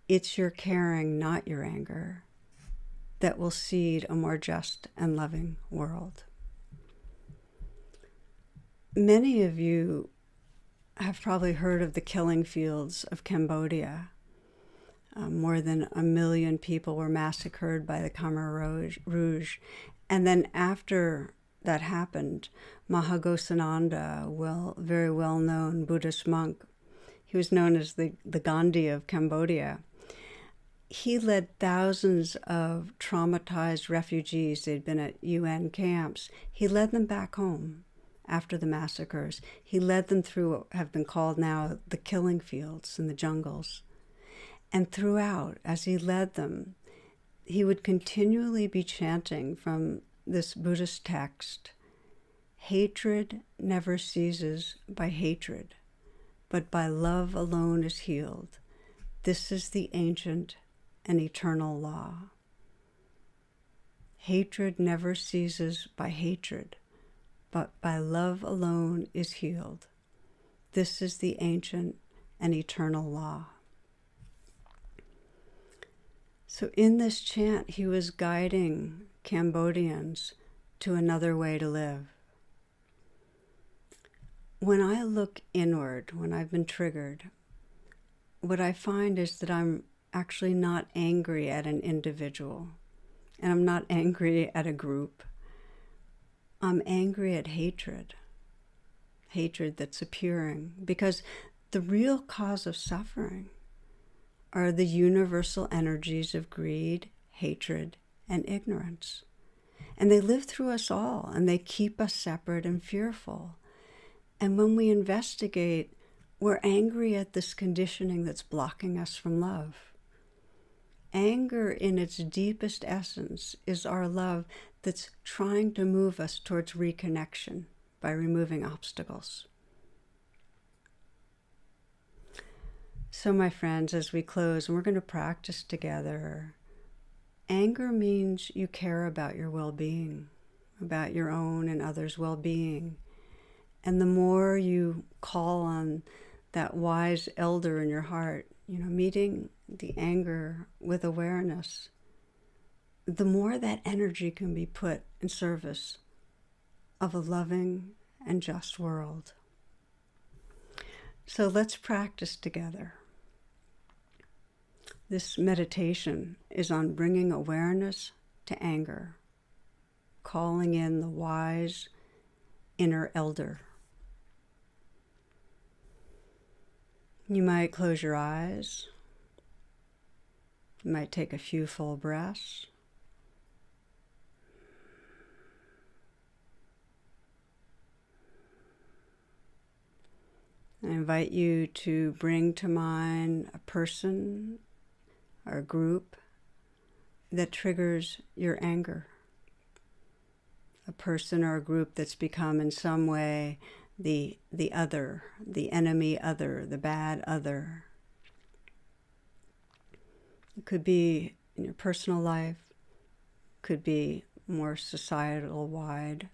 It's your caring, not your anger, that will seed a more just and loving world. Many of you have probably heard of the killing fields of Cambodia. More than 1 million people were massacred by the Khmer Rouge. And then after that happened, Mahagosananda, very well-known Buddhist monk, he was known as the Gandhi of Cambodia. He led thousands of traumatized refugees. They'd been at UN camps. He led them back home after the massacres. He led them through what have been called now the killing fields in the jungles. And throughout, as he led them, he would continually be chanting from this Buddhist text, hatred never ceases by hatred, but by love alone is healed. This is the ancient and eternal law. Hatred never ceases by hatred, but by love alone is healed. This is the ancient and eternal law. So in this chant, he was guiding Cambodians to another way to live. When I look inward, when I've been triggered, what I find is that I'm actually not angry at an individual, and I'm not angry at a group. I'm angry at hatred that's appearing, because the real cause of suffering are the universal energies of greed, hatred, and ignorance. And they live through us all, and they keep us separate and fearful. And when we investigate, we're angry at this conditioning that's blocking us from love. Anger in its deepest essence is our love that's trying to move us towards reconnection by removing obstacles. So my friends, as we close, and we're going to practice together, anger means you care about your well-being, about your own and others' well-being. And the more you call on that wise elder in your heart, meeting the anger with awareness, the more that energy can be put in service of a loving and just world. So let's practice together. This meditation is on bringing awareness to anger, calling in the wise inner elder. You might close your eyes. You might take a few full breaths. I invite you to bring to mind a person or a group that triggers your anger. A person or a group that's become in some way the other, the enemy other, the bad other. It could be in your personal life, could be more societal wide.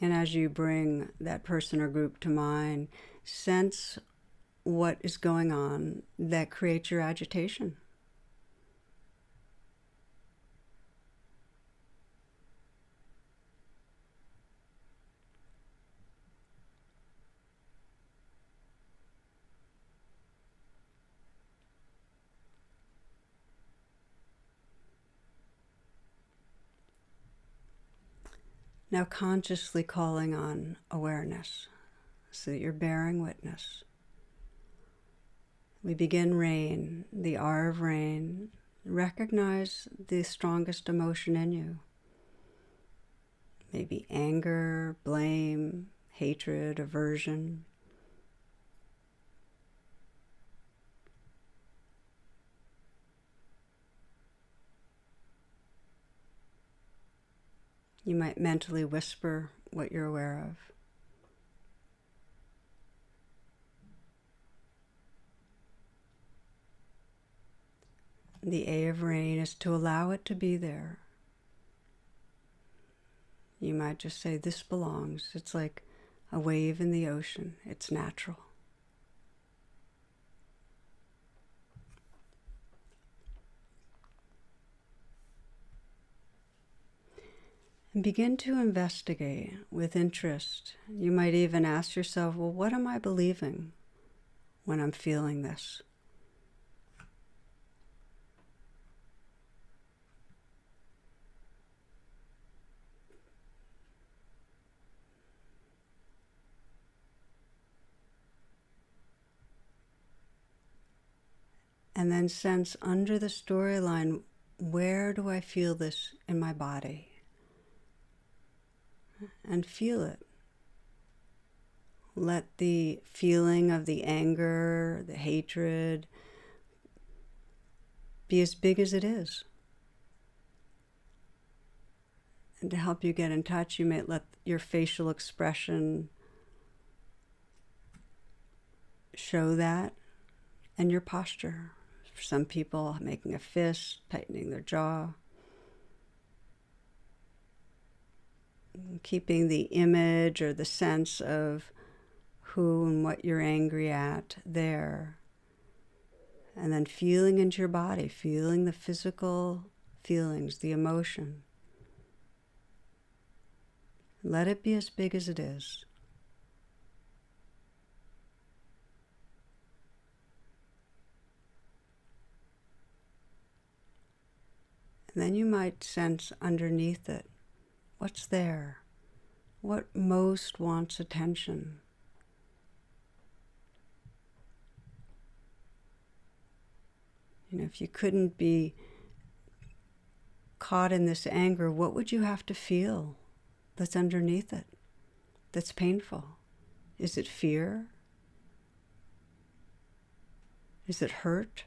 And as you bring that person or group to mind, sense what is going on that creates your agitation. Now consciously calling on awareness so that you're bearing witness. We begin rain, the R of rain. Recognize the strongest emotion in you. Maybe anger, blame, hatred, aversion. You might mentally whisper what you're aware of. The A of rain is to allow it to be there. You might just say, this belongs. It's like a wave in the ocean. It's natural. And begin to investigate with interest. You might even ask yourself, well, what am I believing when I'm feeling this? And then sense under the storyline, where do I feel this in my body? And feel it. Let the feeling of the anger, the hatred, be as big as it is. And to help you get in touch, you may let your facial expression show that, and your posture. For some people, making a fist, tightening their jaw. Keeping the image or the sense of who and what you're angry at there. And then feeling into your body, feeling the physical feelings, the emotion. Let it be as big as it is. And then you might sense underneath it, what's there? What most wants attention? You know, if you couldn't be caught in this anger, what would you have to feel that's underneath it, that's painful? Is it fear? Is it hurt?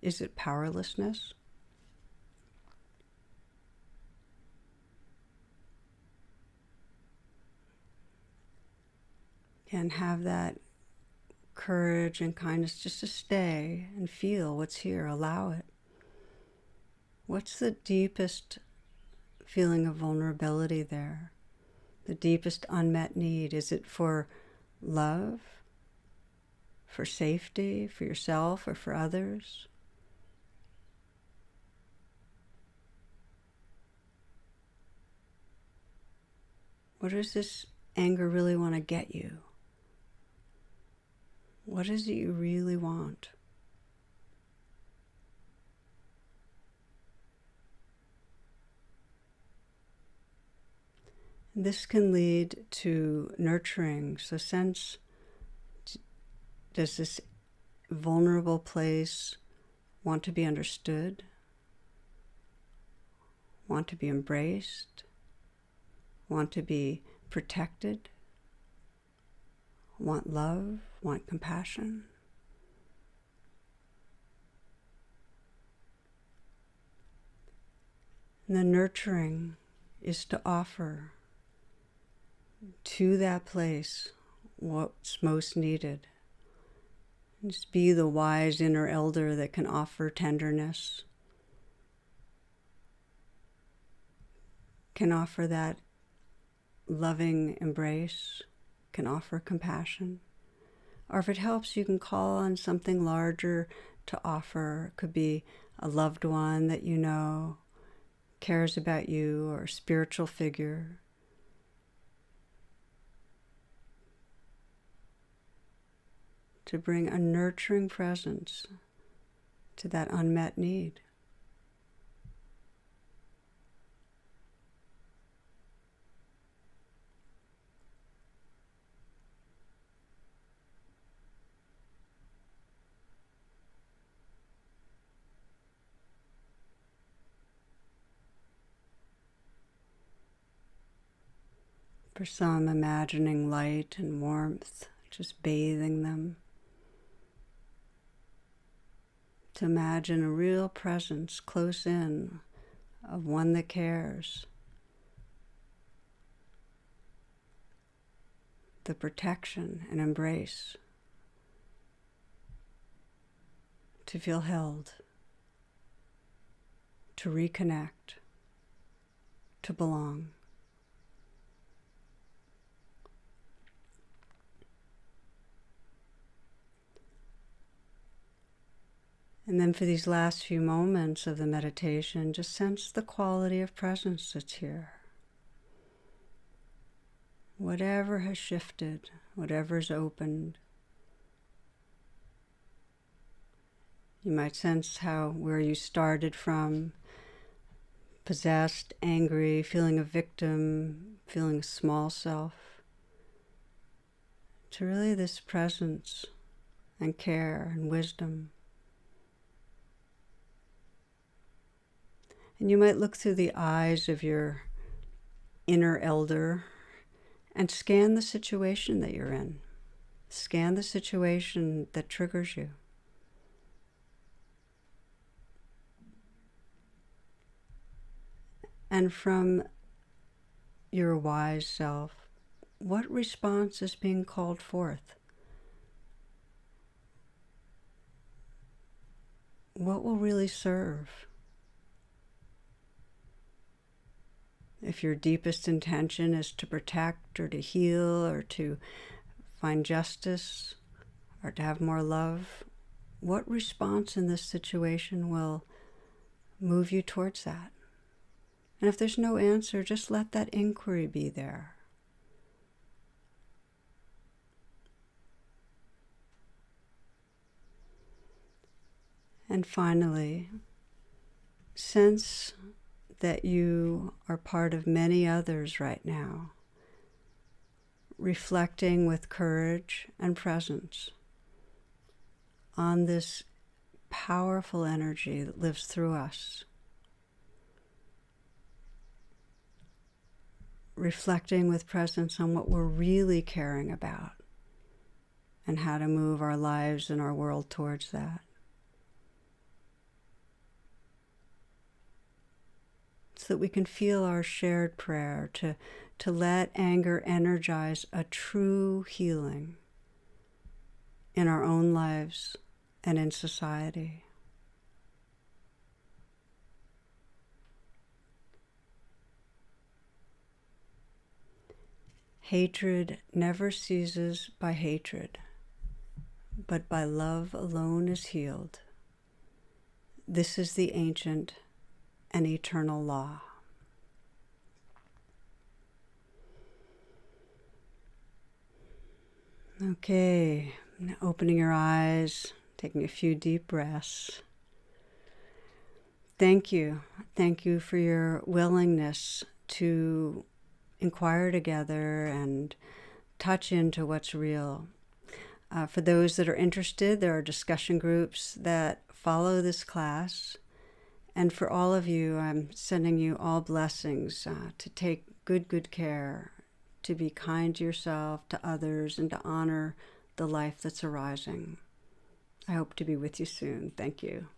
Is it powerlessness? And have that courage and kindness just to stay and feel what's here, allow it. What's the deepest feeling of vulnerability there? The deepest unmet need? Is it for love, for safety, for yourself or for others? What does this anger really want to get you? What is it you really want? This can lead to nurturing. So sense, does this vulnerable place want to be understood? Want to be embraced? Want to be protected? want love, want compassion. And the nurturing is to offer to that place what's most needed. Just be the wise inner elder that can offer tenderness, can offer that loving embrace, can offer compassion. Or if it helps, you can call on something larger to offer. It could be a loved one that you know cares about you, or a spiritual figure. To bring a nurturing presence to that unmet need. For some, imagining light and warmth, just bathing them. To imagine a real presence close in of one that cares. The protection and embrace. To feel held. To reconnect. To belong. And then for these last few moments of the meditation, just sense the quality of presence that's here. Whatever has shifted, whatever's opened. You might sense where you started from, possessed, angry, feeling a victim, feeling a small self, to really this presence and care and wisdom. And you might look through the eyes of your inner elder and scan the situation that you're in. Scan the situation that triggers you. And from your wise self, what response is being called forth? What will really serve? If your deepest intention is to protect or to heal or to find justice or to have more love, what response in this situation will move you towards that? And if there's no answer, just let that inquiry be there. And finally, sense that you are part of many others right now, reflecting with courage and presence on this powerful energy that lives through us. Reflecting with presence on what we're really caring about and how to move our lives and our world towards that. So that we can feel our shared prayer to let anger energize a true healing in our own lives and in society. Hatred never ceases by hatred, but by love alone is healed. This is the ancient and eternal law. Okay, now opening your eyes, taking a few deep breaths. Thank you. Thank you for your willingness to inquire together and touch into what's real. For those that are interested, there are discussion groups that follow this class. And for all of you, I'm sending you all blessings to take good care, to be kind to yourself, to others, and to honor the life that's arising. I hope to be with you soon. Thank you.